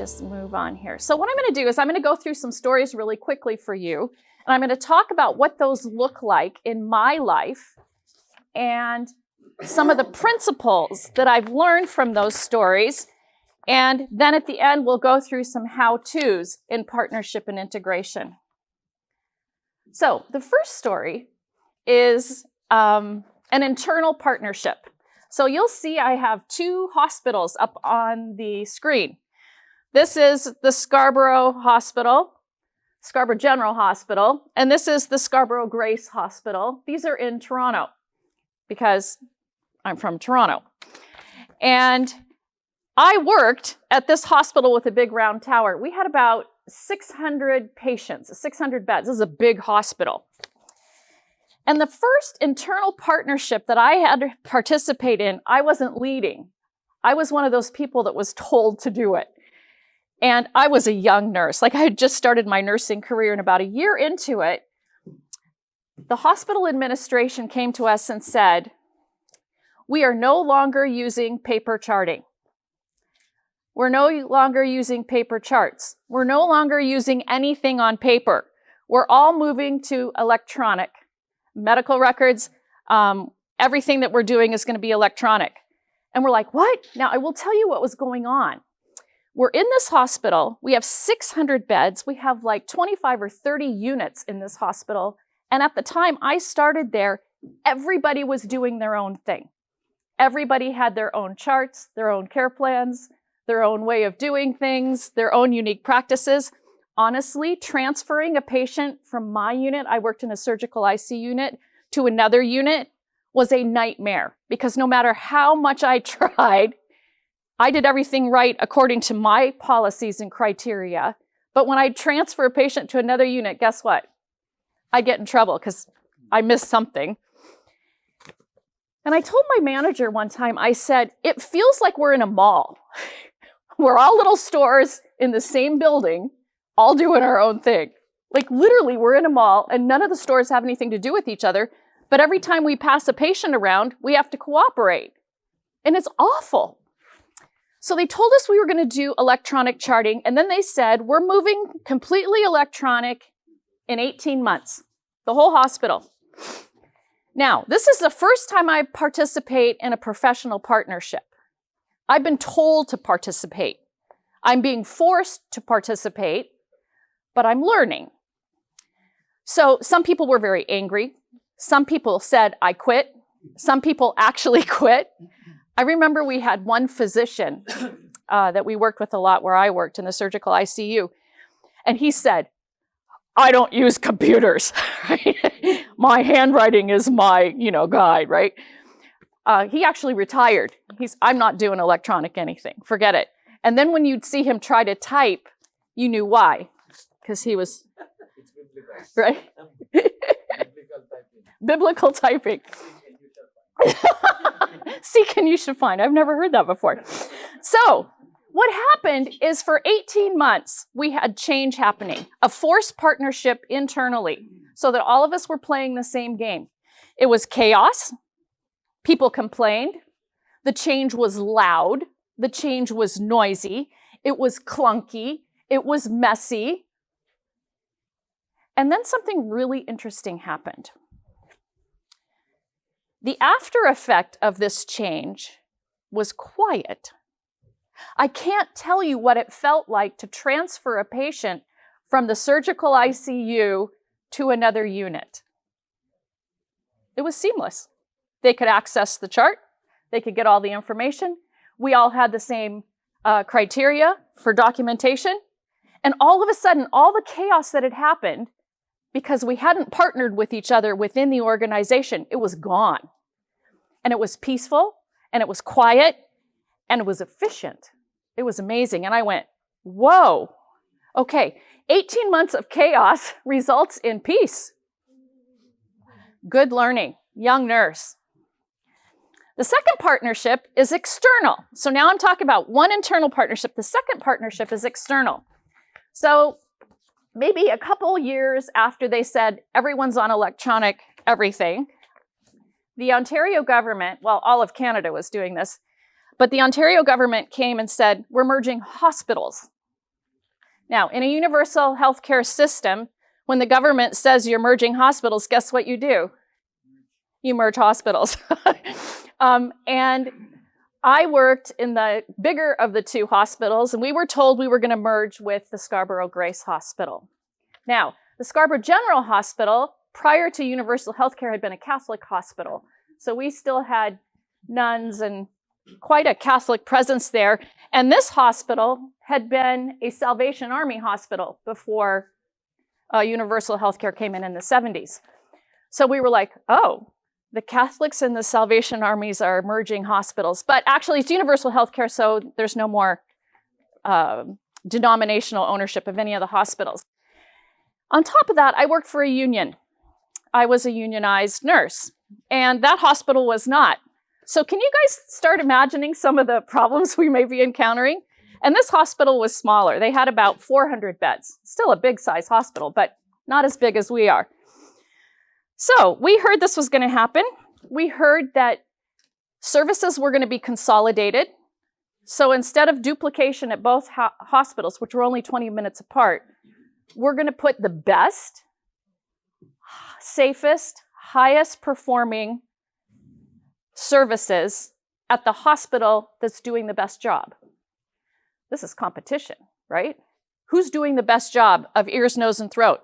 just move on here. So what I'm going to do is I'm going to go through some stories really quickly for you. And I'm going to talk about what those look like in my life and some of the principles that I've learned from those stories. And then at the end, we'll go through some how-tos in partnership and integration. So the first story is an internal partnership. So you'll see I have two hospitals up on the screen. This is the Scarborough Hospital, Scarborough General Hospital, and this is the Scarborough Grace Hospital. These are in Toronto because I'm from Toronto. And I worked at this hospital with a big round tower. We had about 600 patients, 600 beds. This is a big hospital. And the first internal partnership that I had to participate in, I wasn't leading. I was one of those people that was told to do it. And I was a young nurse. Like I had just started my nursing career, and about a year into it, the hospital administration came to us and said, we are no longer using paper charting. We're no longer using paper charts. We're no longer using anything on paper. We're all moving to electronic. Medical records, everything that we're doing is going to be electronic. And we're like, what? Now, I will tell you what was going on. We're in this hospital. We have 600 beds. We have like 25 or 30 units in this hospital. And at the time I started there, everybody was doing their own thing. Everybody had their own charts, their own care plans, their own way of doing things, their own unique practices. Honestly, transferring a patient from my unit, I worked in a surgical IC unit, to another unit was a nightmare because no matter how much I tried, I did everything right according to my policies and criteria. But when I transfer a patient to another unit, guess what? I get in trouble because I missed something. And I told my manager one time, I said, it feels like we're in a mall. We're all little stores in the same building, all doing our own thing. Like literally, we're in a mall and none of the stores have anything to do with each other. But every time we pass a patient around, we have to cooperate. And it's awful. So they told us we were going to do electronic charting. And then they said, we're moving completely electronic in 18 months, the whole hospital. Now, this is the first time I participate in a professional partnership. I've been told to participate. I'm being forced to participate, but I'm learning. So some people were very angry. Some people said, I quit. Some people actually quit. I remember we had one physician that we worked with a lot where I worked in the surgical ICU. And he said, I don't use computers. My handwriting is my, guide, right? He actually retired. I'm not doing electronic anything. Forget it. And then when you'd see him try to type, you knew why. Because he was, right? Biblical typing. Seek and you should find. I've never heard that before. So what happened is for 18 months, we had change happening, a forced partnership internally, so that all of us were playing the same game. It was chaos. People complained. The change was loud. The change was noisy. It was clunky. It was messy. And then something really interesting happened. The after effect of this change was quiet. I can't tell you what it felt like to transfer a patient from the surgical ICU to another unit. It was seamless. They could access the chart. They could get all the information. We all had the same criteria for documentation. And all of a sudden, all the chaos that had happened, because we hadn't partnered with each other within the organization, it was gone. And it was peaceful, and it was quiet, and it was efficient. It was amazing. And I went, whoa, okay, 18 months of chaos results in peace. Good learning, young nurse. The second partnership is external. So now I'm talking about one internal partnership. The second partnership is external. So maybe a couple years after they said everyone's on electronic everything, the Ontario government, well, all of Canada was doing this, but the Ontario government came and said, we're merging hospitals. Now, in a universal healthcare system, when the government says you're merging hospitals, guess what you do? You merge hospitals. And I worked in the bigger of the two hospitals, and we were told we were going to merge with the Scarborough Grace Hospital. Now, the Scarborough General Hospital, prior to universal healthcare, had been a Catholic hospital. So we still had nuns and quite a Catholic presence there. And this hospital had been a Salvation Army hospital before universal healthcare came in the 70s. So we were like, oh, the Catholics and the Salvation Armies are merging hospitals. But actually, it's universal healthcare, so there's no more denominational ownership of any of the hospitals. On top of that, I worked for a union. I was a unionized nurse, and that hospital was not. So can you guys start imagining some of the problems we may be encountering? And this hospital was smaller. They had about 400 beds. Still a big size hospital, but not as big as we are. So we heard this was going to happen. We heard that services were going to be consolidated. So instead of duplication at both hospitals, which were only 20 minutes apart, we're going to put the best, safest, highest performing services at the hospital that's doing the best job. This is competition, right? Who's doing the best job of ears, nose, and throat?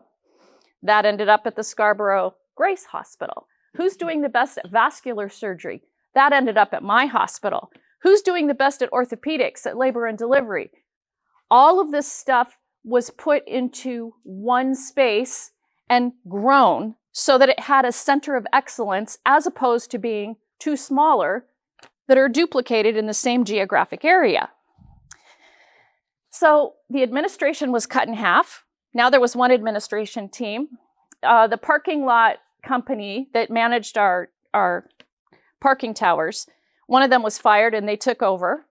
That ended up at the Scarborough Grace Hospital. Who's doing the best at vascular surgery? That ended up at my hospital. Who's doing the best at orthopedics, at labor and delivery? All of this stuff was put into one space and grown so that it had a center of excellence as opposed to being two smaller that are duplicated in the same geographic area. So the administration was cut in half. Now there was one administration team. The parking lot company that managed our parking towers, one of them was fired and they took over.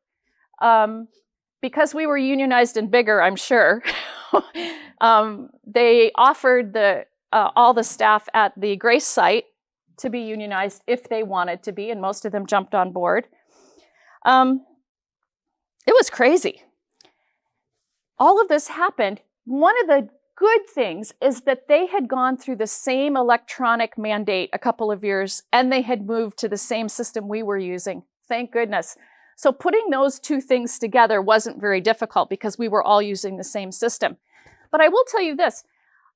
Because we were unionized and bigger, I'm sure, they offered all the staff at the Grace site to be unionized if they wanted to be, and most of them jumped on board. It was crazy. All of this happened. One of the good things is that they had gone through the same electronic mandate a couple of years, and they had moved to the same system we were using. Thank goodness. So putting those two things together wasn't very difficult because we were all using the same system. But I will tell you this.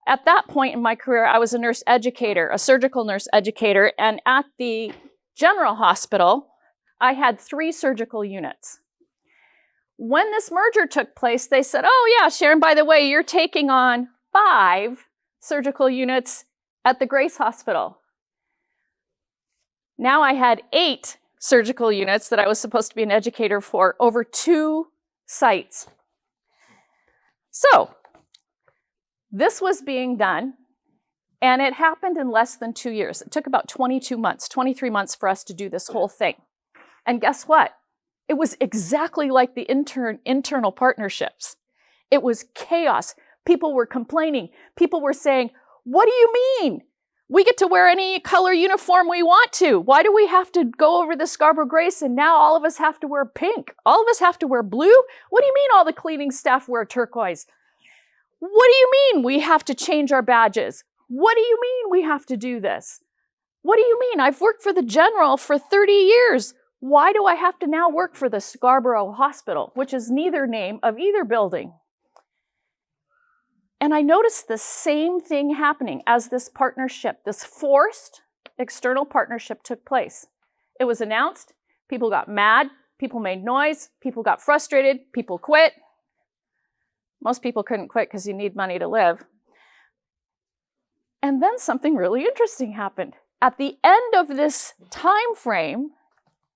At that point in my career, I was a nurse educator, a surgical nurse educator, and at the general hospital, I had 3 surgical units. When this merger took place, they said, oh yeah, Sharon, by the way, you're taking on 5 surgical units at the Grace Hospital. Now I had 8 surgical units that I was supposed to be an educator for over 2 sites. So this was being done, and it happened in less than 2 years. It took about 22 months, 23 months for us to do this whole thing. And guess what? It was exactly like the internal partnerships. It was chaos. People were complaining. People were saying, what do you mean? We get to wear any color uniform we want to. Why do we have to go over the Scarborough Grace and now all of us have to wear pink? All of us have to wear blue? What do you mean all the cleaning staff wear turquoise? What do you mean we have to change our badges? What do you mean we have to do this? What do you mean? I've worked for the General for 30 years. Why do I have to now work for the Scarborough Hospital, which is neither name of either building? And I noticed the same thing happening as this partnership, this forced external partnership took place. It was announced, people got mad, people made noise, people got frustrated, people quit. Most people couldn't quit because you need money to live. And then something really interesting happened. At the end of this time frame,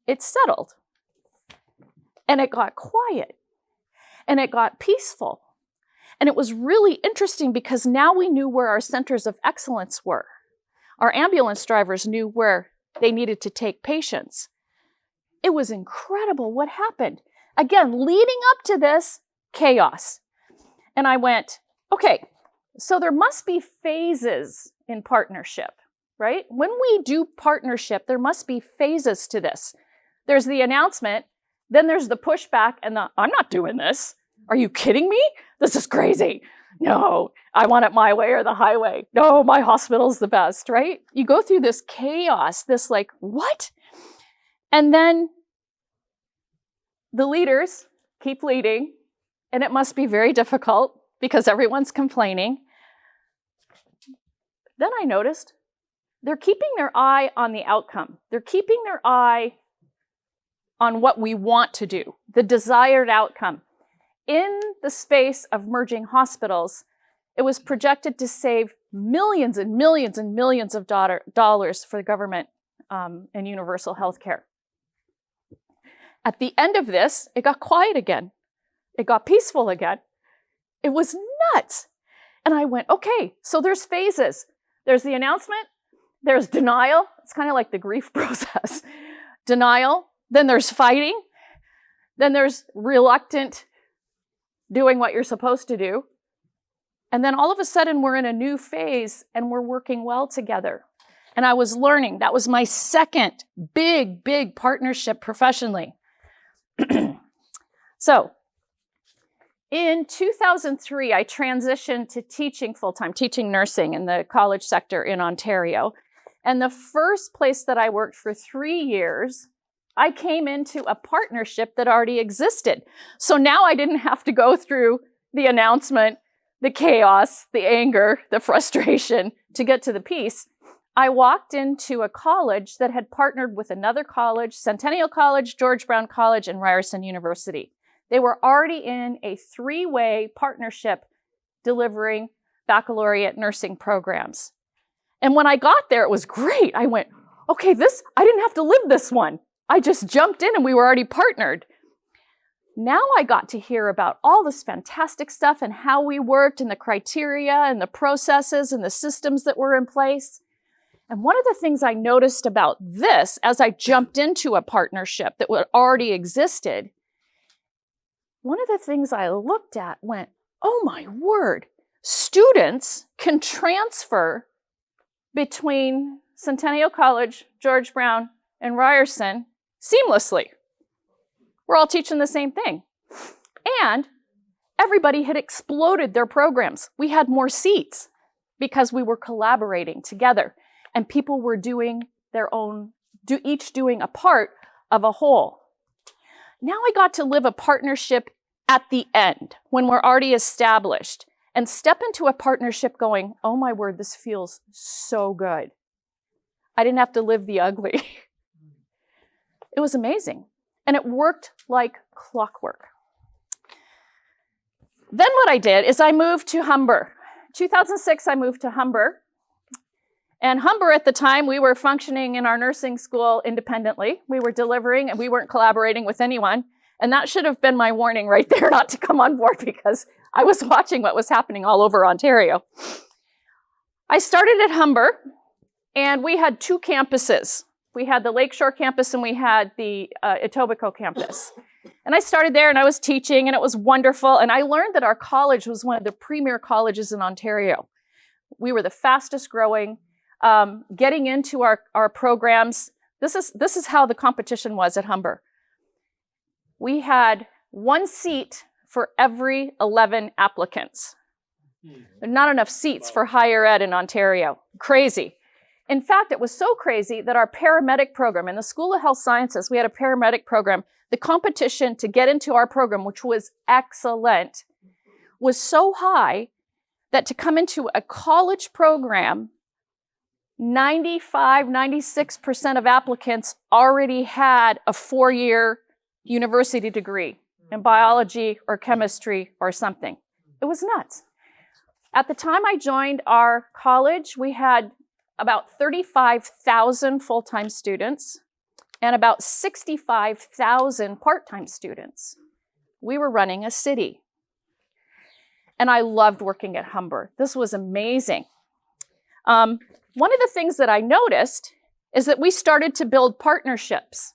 it settled. And it got quiet. And it got peaceful. And it was really interesting because now we knew where our centers of excellence were. Our ambulance drivers knew where they needed to take patients. It was incredible what happened. Again, leading up to this, chaos. And I went, okay, so there must be phases in partnership, right? When we do partnership, there must be phases to this. There's the announcement, then there's the pushback and the, I'm not doing this. Are you kidding me? This is crazy. No, I want it my way or the highway. No, my hospital's the best, right? You go through this chaos, this like, what? And then the leaders keep leading, and it must be very difficult because everyone's complaining. Then I noticed they're keeping their eye on the outcome. They're keeping their eye on what we want to do, the desired outcome. In the space of merging hospitals, it was projected to save millions and millions and millions of dollars for the government and universal health care. At the end of this, it got quiet again. It got peaceful again. It was nuts. And I went, okay, so there's phases. There's the announcement. There's denial. It's kind of like the grief process. Denial. Then there's fighting. Then there's reluctant doing what you're supposed to do. And then all of a sudden, we're in a new phase and we're working well together. And I was learning. That was my second big, big partnership professionally. So in 2003, I transitioned to teaching full-time, teaching nursing in the college sector in Ontario. And the first place that I worked for 3 years, I came into a partnership that already existed. So now I didn't have to go through the announcement, the chaos, the anger, the frustration to get to the peace. I walked into a college that had partnered with another college, Centennial College, George Brown College, and Ryerson University. They were already in a 3-way partnership delivering baccalaureate nursing programs. And when I got there, it was great. I went, okay, I didn't have to live this one. I just jumped in and we were already partnered. Now I got to hear about all this fantastic stuff and how we worked and the criteria and the processes and the systems that were in place. And one of the things I noticed about this as I jumped into a partnership that already existed, one of the things I looked at went, oh my word, students can transfer between Centennial College, George Brown, and Ryerson seamlessly. We're all teaching the same thing. And everybody had exploded their programs. We had more seats because we were collaborating together. And people were doing their own, each doing a part of a whole. Now I got to live a partnership at the end, when we're already established, and step into a partnership going, oh my word, this feels so good. I didn't have to live the ugly. It was amazing. And it worked like clockwork. Then what I did is I moved to Humber. 2006, I moved to Humber. And Humber at the time, we were functioning in our nursing school independently. We were delivering and we weren't collaborating with anyone. And that should have been my warning right there not to come on board because I was watching what was happening all over Ontario. I started at Humber and we had 2 campuses. We had the Lakeshore campus and we had the Etobicoke campus. And I started there and I was teaching and it was wonderful. And I learned that our college was one of the premier colleges in Ontario. We were the fastest growing. Getting into our programs, this is how the competition was at Humber. We had 1 seat for every 11 applicants. There are not enough seats for higher ed in Ontario. Crazy. In fact, it was so crazy that our paramedic program, in the School of Health Sciences, we had a paramedic program. The competition to get into our program, which was excellent, was so high that to come into a college program, 96% of applicants already had a 4-year university degree in biology or chemistry or something. It was nuts. At the time I joined our college, we had about 35,000 full-time students and about 65,000 part-time students. We were running a city. And I loved working at Humber. This was amazing. One of the things that I noticed is that we started to build partnerships.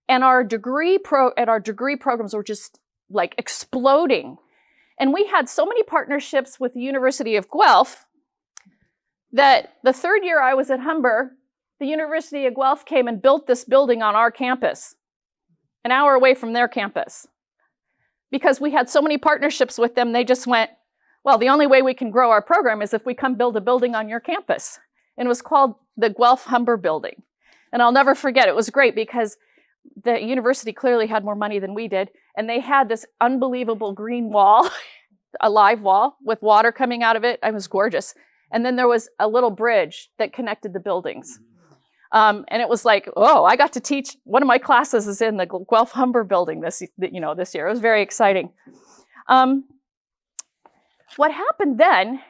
And our degree programs were just like exploding. And we had so many partnerships with the University of Guelph that the 3rd year I was at Humber, the University of Guelph came and built this building on our campus, an hour away from their campus. because we had so many partnerships with them, they just went, well, the only way we can grow our program is if we come build a building on your campus. And it was called the Guelph Humber Building. And I'll never forget, it was great because the university clearly had more money than we did. And they had this unbelievable green wall, a live wall with water coming out of it. It was gorgeous. And then there was a little bridge that connected the buildings. And it was like, oh, I got to teach, one of my classes is in the Guelph Humber Building this year. It was very exciting. What happened then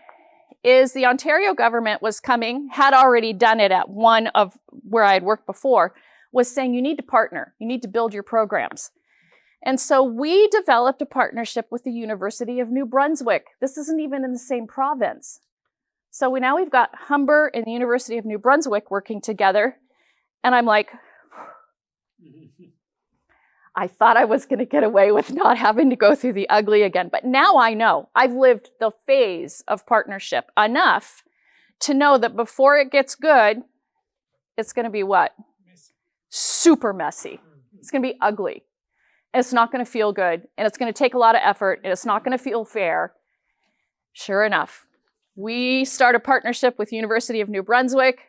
is the Ontario government was coming, had already done it at one of where I had worked before, was saying you need to partner, you need to build your programs. And so we developed a partnership with the University of New Brunswick. This isn't even in the same province. So we've got Humber and the University of New Brunswick working together. And I'm like, I thought I was going to get away with not having to go through the ugly again. But now I know. I've lived the phase of partnership enough to know that before it gets good, it's going to be what? Messy. Super messy. It's going to be ugly. And it's not going to feel good. And it's going to take a lot of effort. And it's not going to feel fair. Sure enough, we start a partnership with University of New Brunswick.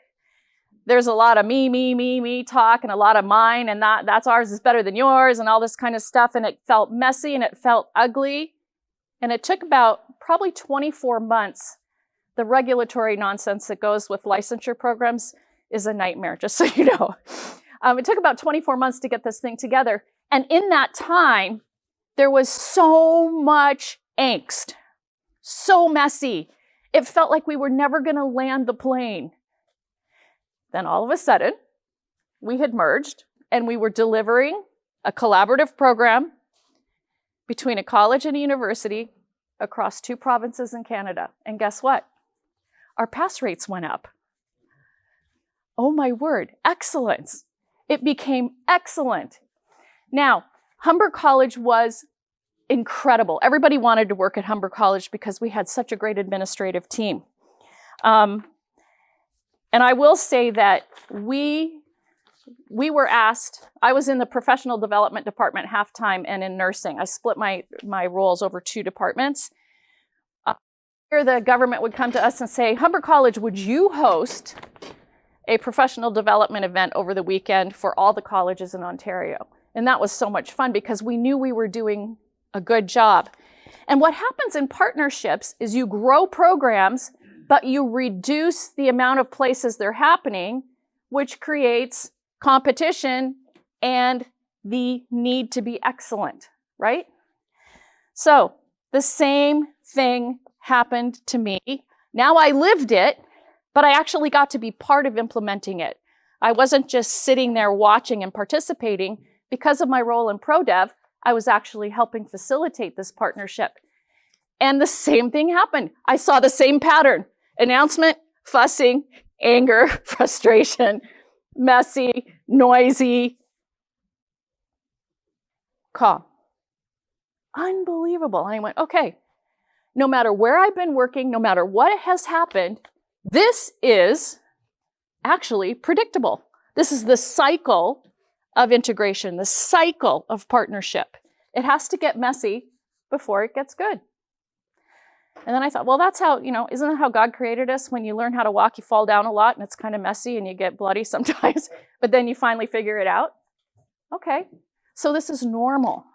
There's a lot of me talk and a lot of mine, and that's ours is better than yours and all this kind of stuff. And it felt messy and it felt ugly. And it took about probably 24 months. The regulatory nonsense that goes with licensure programs is a nightmare, just so you know. It took about 24 months to get this thing together. And in that time, there was so much angst, so messy. It felt like we were never going to land the plane. Then all of a sudden, we had merged and we were delivering a collaborative program between a college and a university across 2 provinces in Canada. And guess what? Our pass rates went up. Oh my word, excellence. It became excellent. Now, Humber College was incredible. Everybody wanted to work at Humber College because we had such a great administrative team. And I will say that we were asked, I was in the professional development department half-time and in nursing. I split my roles over 2 departments. Here the government would come to us and say, Humber College, would you host a professional development event over the weekend for all the colleges in Ontario? And that was so much fun because we knew we were doing a good job. And what happens in partnerships is you grow programs, but you reduce the amount of places they're happening, which creates competition and the need to be excellent, right? So the same thing happened to me. Now I lived it, but I actually got to be part of implementing it. I wasn't just sitting there watching and participating. Because of my role in ProDev, I was actually helping facilitate this partnership. And the same thing happened. I saw the same pattern. Announcement, fussing, anger, frustration, messy, noisy, calm. Unbelievable. And I went, okay, no matter where I've been working, no matter what has happened, this is actually predictable. This is the cycle of integration, the cycle of partnership. It has to get messy before it gets good. And then I thought, well, that's how, isn't that how God created us? When you learn how to walk, you fall down a lot and it's kind of messy and you get bloody sometimes, but then you finally figure it out. Okay, so this is normal.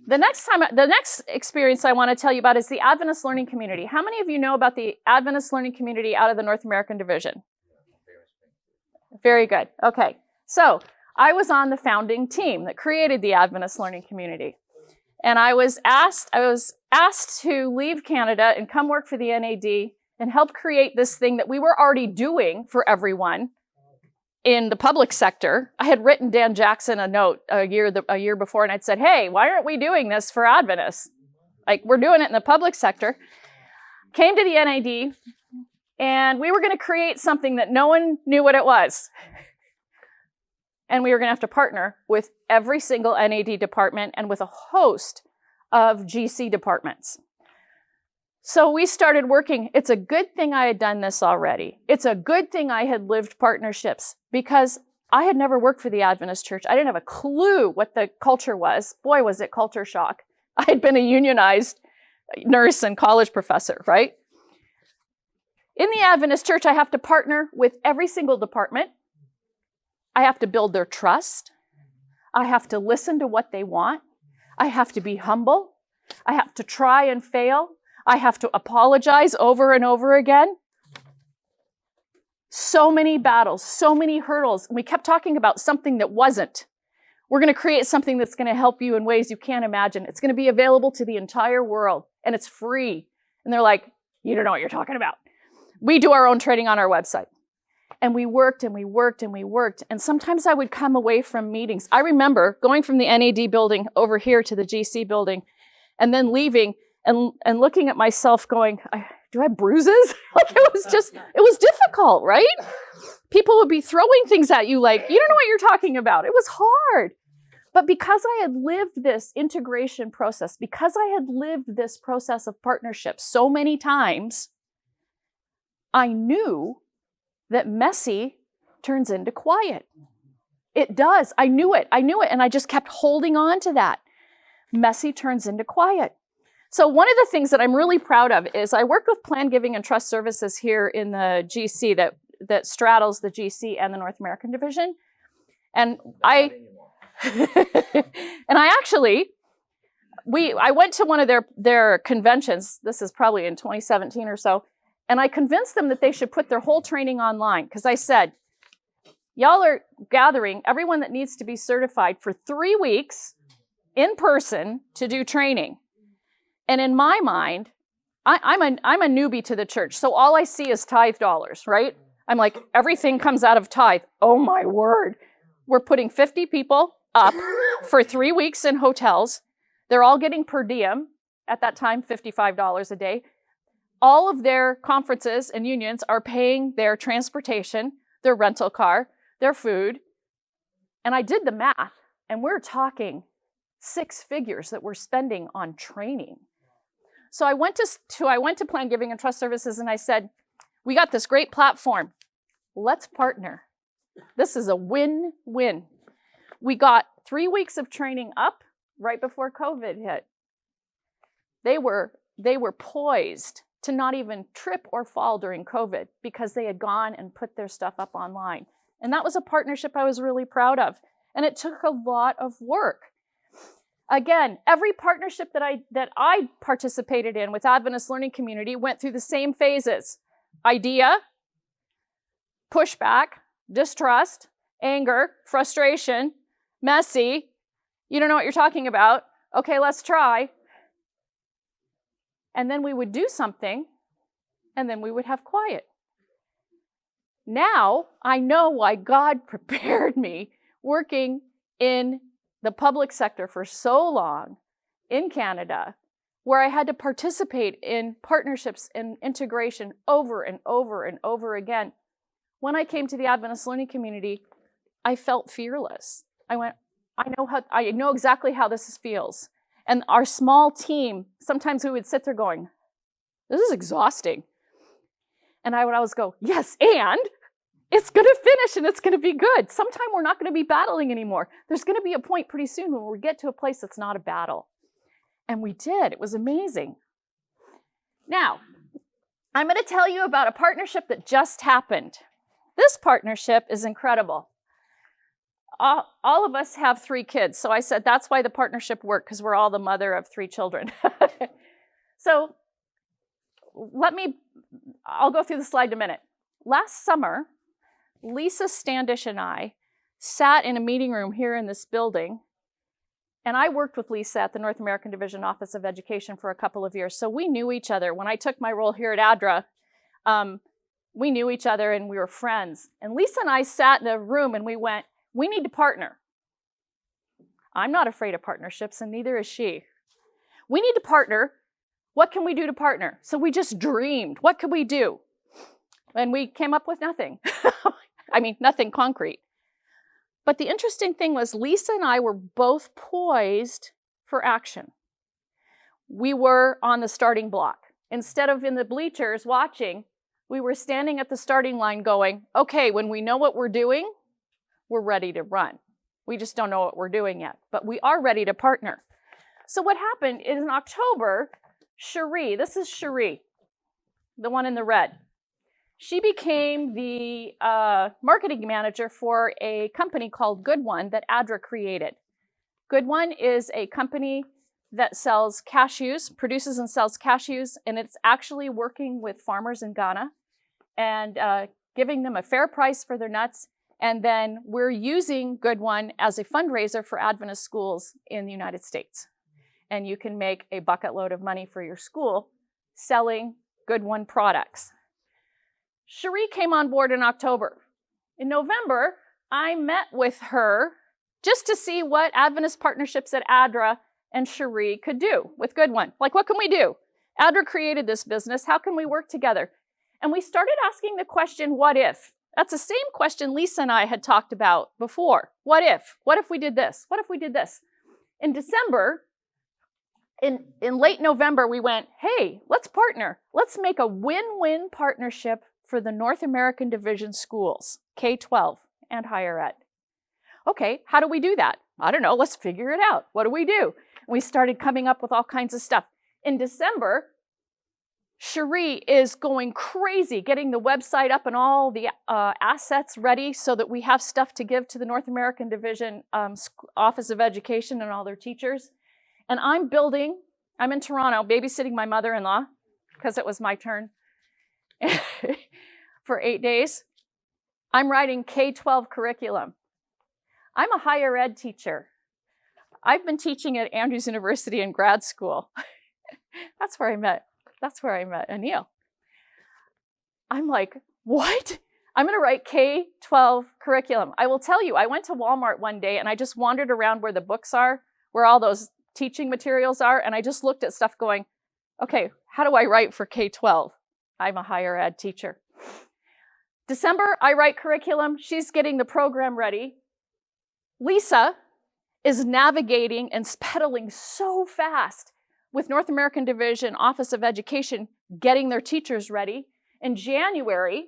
The next experience I want to tell you about is the Adventist Learning Community. How many of you know about the Adventist Learning Community out of the North American Division? Very good. Okay, so I was on the founding team that created the Adventist Learning Community. And I was asked to leave Canada and come work for the NAD and help create this thing that we were already doing for everyone in the public sector. I had written Dan Jackson a note a year before, and I'd said, hey, why aren't we doing this for Adventists? Like, we're doing it in the public sector. Came to the NAD, and we were going to create something that no one knew what it was. And we were going to have to partner with every single NAD department and with a host of GC departments. So we started working. It's a good thing I had done this already. It's a good thing I had lived partnerships, because I had never worked for the Adventist church. I didn't have a clue what the culture was. Boy, was it culture shock. I had been a unionized nurse and college professor, right? In the Adventist church, I have to partner with every single department. I have to build their trust. I have to listen to what they want. I have to be humble. I have to try and fail. I have to apologize over and over again. So many battles, so many hurdles. We kept talking about something that wasn't. We're going to create something that's going to help you in ways you can't imagine. It's going to be available to the entire world, and it's free. And they're like, you don't know what you're talking about. We do our own training on our website. And we worked and we worked and we worked. And sometimes I would come away from meetings. I remember going from the NAD building over here to the GC building and then leaving and looking at myself going, do I have bruises? Like it was difficult, right? People would be throwing things at you like, you don't know what you're talking about. It was hard. But because I had lived this integration process, because I had lived this process of partnership so many times, I knew that messy turns into quiet. It does. I knew it. And I just kept holding on to that. Messy turns into quiet. So one of the things that I'm really proud of is I worked with Plan Giving and Trust Services here in the GC that straddles the GC and the North American division. And I went to one of their conventions. This is probably in 2017 or so. And I convinced them that they should put their whole training online because I said, y'all are gathering everyone that needs to be certified for 3 weeks in person to do training. And in my mind, I'm a newbie to the church. So all I see is tithe dollars, right? I'm like, everything comes out of tithe. Oh my word. We're putting 50 people up for 3 weeks in hotels. They're all getting per diem, at that time, $55 a day. All of their conferences and unions are paying their transportation, their rental car, their food. And I did the math, and we're talking 6 figures that we're spending on training. So I went to Plan Giving and Trust Services, and I said, we got this great platform. Let's partner. This is a win-win. We got 3 weeks of training up right before COVID hit. They were poised to not even trip or fall during COVID because they had gone and put their stuff up online. And that was a partnership I was really proud of. And it took a lot of work. Again, every partnership that I participated in with Adventist Learning Community went through the same phases. Idea, pushback, distrust, anger, frustration, messy. You don't know what you're talking about. Okay, let's try. And then we would do something, and then we would have quiet. Now, I know why God prepared me working in the public sector for so long in Canada, where I had to participate in partnerships and integration over and over and over again. When I came to the Adventist Learning Community, I felt fearless. I went, I know exactly how this feels. And our small team, sometimes we would sit there going, this is exhausting. And I would always go, yes, and it's going to finish and it's going to be good. Sometime we're not going to be battling anymore. There's going to be a point pretty soon when we get to a place that's not a battle. And we did. It was amazing. Now, I'm going to tell you about a partnership that just happened. This partnership is incredible. All of us have 3 kids. So I said, that's why the partnership worked, because we're all the mother of 3 children. So I'll go through the slide in a minute. Last summer, Lisa Standish and I sat in a meeting room here in this building, and I worked with Lisa at the North American Division Office of Education for a couple of years. So we knew each other. When I took my role here at ADRA, we knew each other and we were friends. And Lisa and I sat in a room and we went, we need to partner. I'm not afraid of partnerships, and neither is she. We need to partner. What can we do to partner? So we just dreamed. What could we do? And we came up with nothing. I mean, nothing concrete. But the interesting thing was Lisa and I were both poised for action. We were on the starting block. Instead of in the bleachers watching, we were standing at the starting line going, okay, when we know what we're doing, we're ready to run. We just don't know what we're doing yet, but we are ready to partner. So what happened is in October, Cherie, this is Cherie, the one in the red. She became the marketing manager for a company called Good One that ADRA created. Good One is a company that sells cashews, produces and sells cashews, and it's actually working with farmers in Ghana and giving them a fair price for their nuts. And then we're using Good One as a fundraiser for Adventist schools in the United States. And you can make a bucket load of money for your school selling Good One products. Cherie came on board in October. In November, I met with her just to see what Adventist partnerships at ADRA and Cherie could do with Good One. Like, what can we do? ADRA created this business. How can we work together? And we started asking the question, what if? That's the same question Lisa and I had talked about before. What if? What if we did this? What if we did this? In December, in late November, we went, hey, let's partner. Let's make a win-win partnership for the North American Division schools, K-12 and higher ed. Okay, how do we do that? I don't know, let's figure it out. What do? We started coming up with all kinds of stuff. In December, Cherie is going crazy, getting the website up and all the assets ready so that we have stuff to give to the North American Division Office of Education and all their teachers. And I'm in Toronto, babysitting my mother-in-law, because it was my turn, for 8 days. I'm writing K-12 curriculum. I'm a higher ed teacher. I've been teaching at Andrews University in grad school. That's where I met Anil. I'm like, what? I'm going to write K-12 curriculum. I will tell you, I went to Walmart one day and I just wandered around where the books are, where all those teaching materials are, and I just looked at stuff going, okay, how do I write for K-12? I'm a higher ed teacher. December, I write curriculum. She's getting the program ready. Lisa is navigating and pedaling so fast with North American Division Office of Education getting their teachers ready. In January,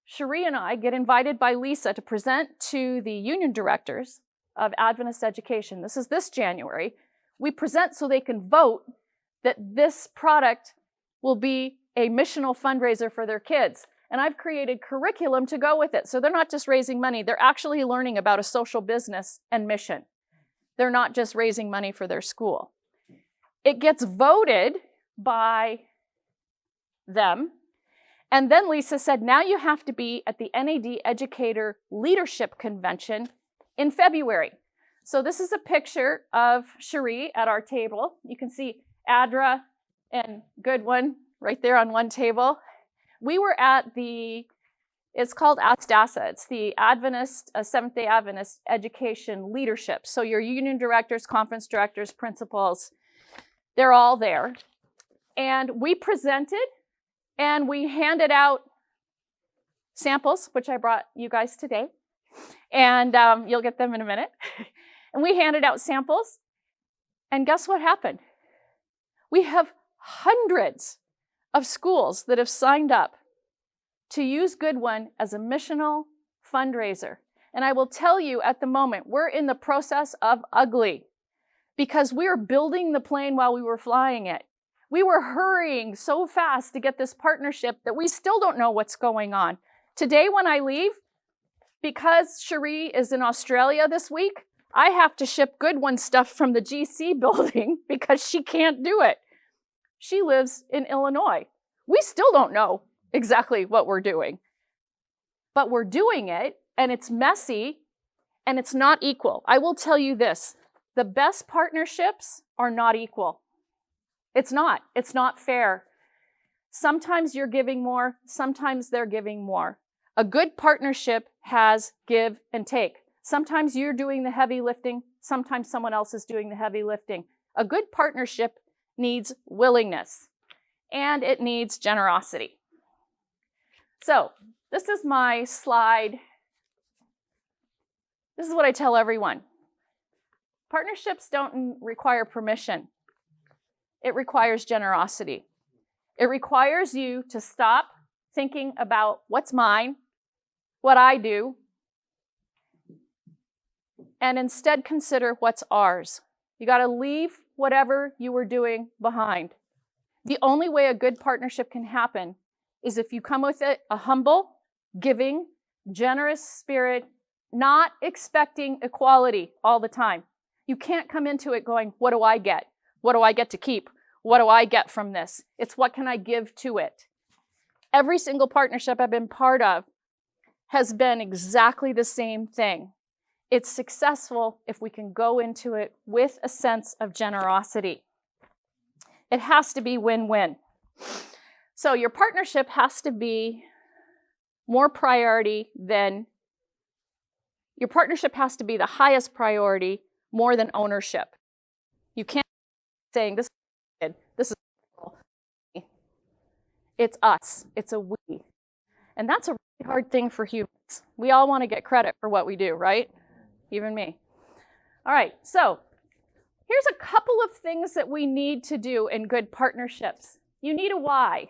Cherie and I get invited by Lisa to present to the union directors of Adventist Education. This is this January. We present so they can vote that this product will be a missional fundraiser for their kids. And I've created curriculum to go with it. So they're not just raising money, they're actually learning about a social business and mission. They're not just raising money for their school. It gets voted by them. And then Lisa said, now you have to be at the NAD Educator Leadership Convention in February. So this is a picture of Cherie at our table. You can see ADRA and Good One right there on one table. We were at it's called ASTASA. It's the Seventh-day Adventist Education Leadership. So your union directors, conference directors, principals, they're all there. And we presented and we handed out samples, which I brought you guys today. And you'll get them in a minute. And we handed out samples. And guess what happened? We have hundreds of schools that have signed up to use Good One as a missional fundraiser. And I will tell you at the moment, we're in the process of ugly because we were building the plane while we were flying it. We were hurrying so fast to get this partnership that we still don't know what's going on. Today when I leave, because Cherie is in Australia this week, I have to ship Good One stuff from the GC building because she can't do it. She lives in Illinois. We still don't know exactly what we're doing, but we're doing it, and it's messy, and it's not equal. I will tell you this, the best partnerships are not equal. It's not fair. Sometimes you're giving more, sometimes they're giving more. A good partnership has give and take. Sometimes you're doing the heavy lifting, sometimes someone else is doing the heavy lifting. A good partnership needs willingness, and it needs generosity. So this is my slide. This is what I tell everyone. Partnerships don't require permission. It requires generosity. It requires you to stop thinking about what's mine, what I do, and instead consider what's ours. You got to leave whatever you were doing behind. The only way a good partnership can happen is if you come with it a humble, giving, generous spirit, not expecting equality all the time. You can't come into it going, what do I get? What do I get to keep? What do I get from this? It's what can I give to it? Every single partnership I've been part of has been exactly the same thing. It's successful if we can go into it with a sense of generosity. It has to be win-win. So your partnership has to be more priority than, your partnership has to be the highest priority more than ownership. You can't be saying, this is good, this is me. It's us, it's a we. And that's a really hard thing for humans. We all want to get credit for what we do, right? Even me. All right, so here's a couple of things that we need to do in good partnerships. You need a why.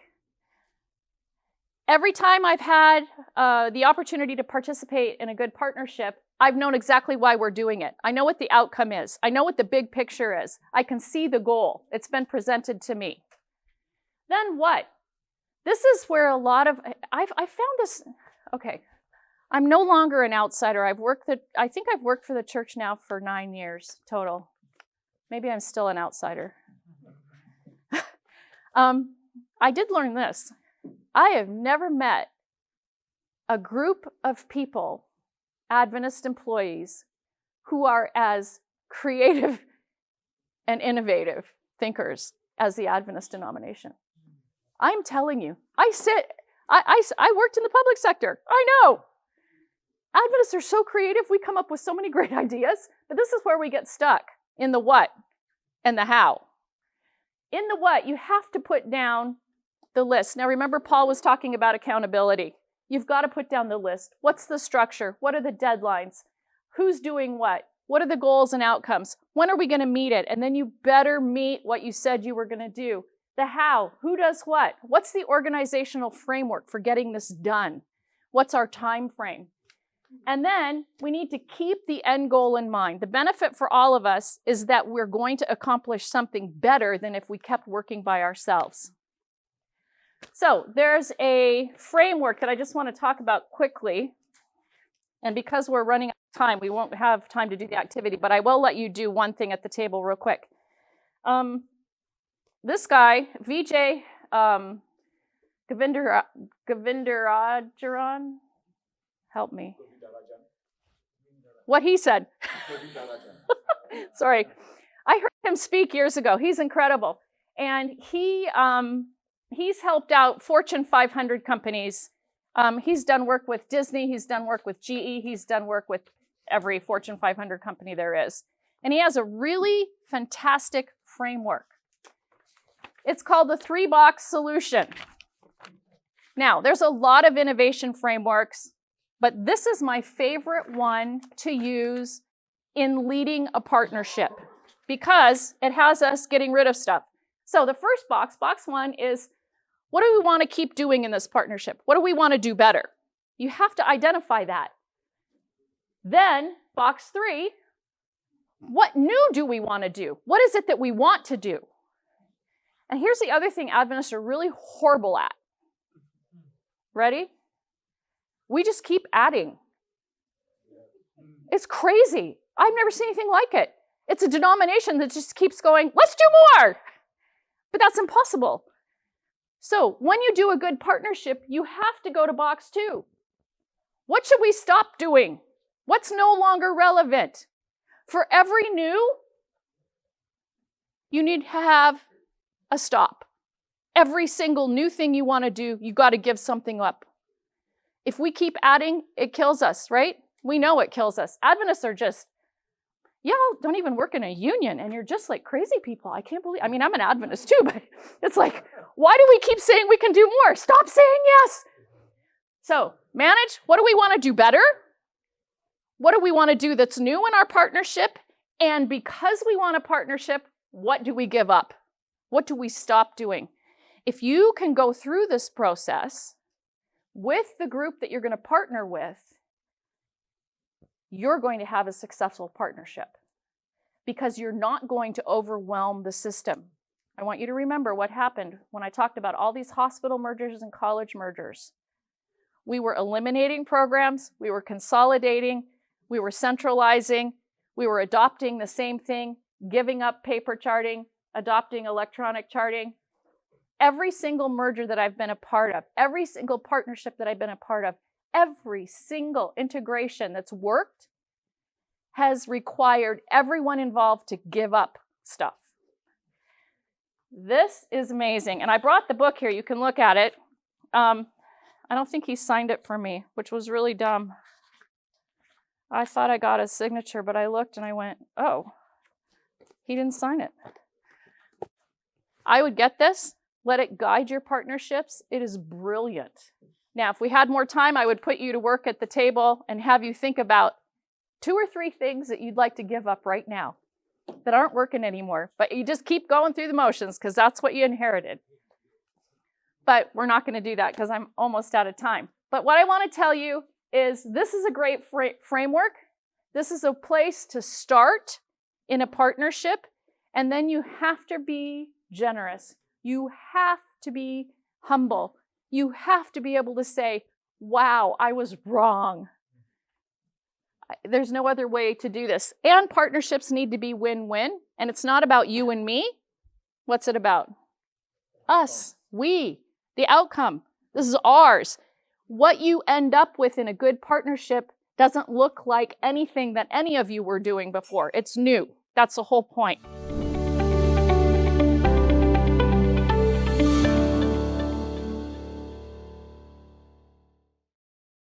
Every time I've had the opportunity to participate in a good partnership, I've known exactly why we're doing it. I know what the outcome is. I know what the big picture is. I can see the goal. It's been presented to me. Then what? This is where a lot of, I found this, okay, I'm no longer an outsider. I think I've worked for the church now for 9 years total. Maybe I'm still an outsider. I did learn this. I have never met a group of people, Adventist employees, who are as creative and innovative thinkers as the Adventist denomination. I'm telling you, I worked in the public sector. I know. Adventists are so creative. We come up with so many great ideas, but this is where we get stuck, in the what and the how. In the what, you have to put down the list. Now remember, Paul was talking about accountability. You've got to put down the list. What's the structure? What are the deadlines? Who's doing what? What are the goals and outcomes? When are we going to meet it? And then you better meet what you said you were going to do. The how, who does what? What's the organizational framework for getting this done? What's our time frame? And then we need to keep the end goal in mind. The benefit for all of us is that we're going to accomplish something better than if we kept working by ourselves. So there's a framework that I just want to talk about quickly. And because we're running out of time, we won't have time to do the activity, but I will let you do one thing at the table real quick. This guy, Vijay Govindarajan, help me. What he said. Sorry. I heard him speak years ago. He's incredible. And he's helped out Fortune 500 companies. He's done work with Disney. He's done work with GE. He's done work with every Fortune 500 company there is. And he has a really fantastic framework. It's called the 3-box solution. Now, there's a lot of innovation frameworks, but this is my favorite one to use in leading a partnership because it has us getting rid of stuff. So the first box, box 1, is what do we want to keep doing in this partnership? What do we want to do better? You have to identify that. Then, box 3, what new do we want to do? What is it that we want to do? And here's the other thing Adventists are really horrible at. Ready? We just keep adding. It's crazy. I've never seen anything like it. It's a denomination that just keeps going, let's do more. But that's impossible. So when you do a good partnership, you have to go to box 2. What should we stop doing? What's no longer relevant? For every new, you need to have a stop. Every single new thing you want to do, you got to give something up. If we keep adding, it kills us, right? We know it kills us. Adventists are just, y'all don't even work in a union, and you're just like crazy people. I can't believe, I'm an Adventist too, but it's like, why do we keep saying we can do more? Stop saying yes. So, manage, what do we want to do better? What do we want to do that's new in our partnership? And because we want a partnership, what do we give up? What do we stop doing? If you can go through this process with the group that you're going to partner with, you're going to have a successful partnership because you're not going to overwhelm the system. I want you to remember what happened when I talked about all these hospital mergers and college mergers. We were eliminating programs, we were consolidating, we were centralizing, we were adopting the same thing, giving up paper charting, adopting electronic charting. Every single merger that I've been a part of, every single partnership that I've been a part of, every single integration that's worked has required everyone involved to give up stuff. This is amazing. And I brought the book here. You can look at it. I don't think he signed it for me, which was really dumb. I thought I got his signature, but I looked and I went, oh, he didn't sign it. I would get this. Let it guide your partnerships. It is brilliant. Now, if we had more time, I would put you to work at the table and have you think about 2 or 3 things that you'd like to give up right now that aren't working anymore. But you just keep going through the motions because that's what you inherited. But we're not going to do that because I'm almost out of time. But what I want to tell you is this is a great framework. This is a place to start in a partnership. And then you have to be generous. You have to be humble. You have to be able to say, wow, I was wrong. There's no other way to do this. And partnerships need to be win-win. And it's not about you and me. What's it about? Us, we, the outcome. This is ours. What you end up with in a good partnership doesn't look like anything that any of you were doing before. It's new. That's the whole point.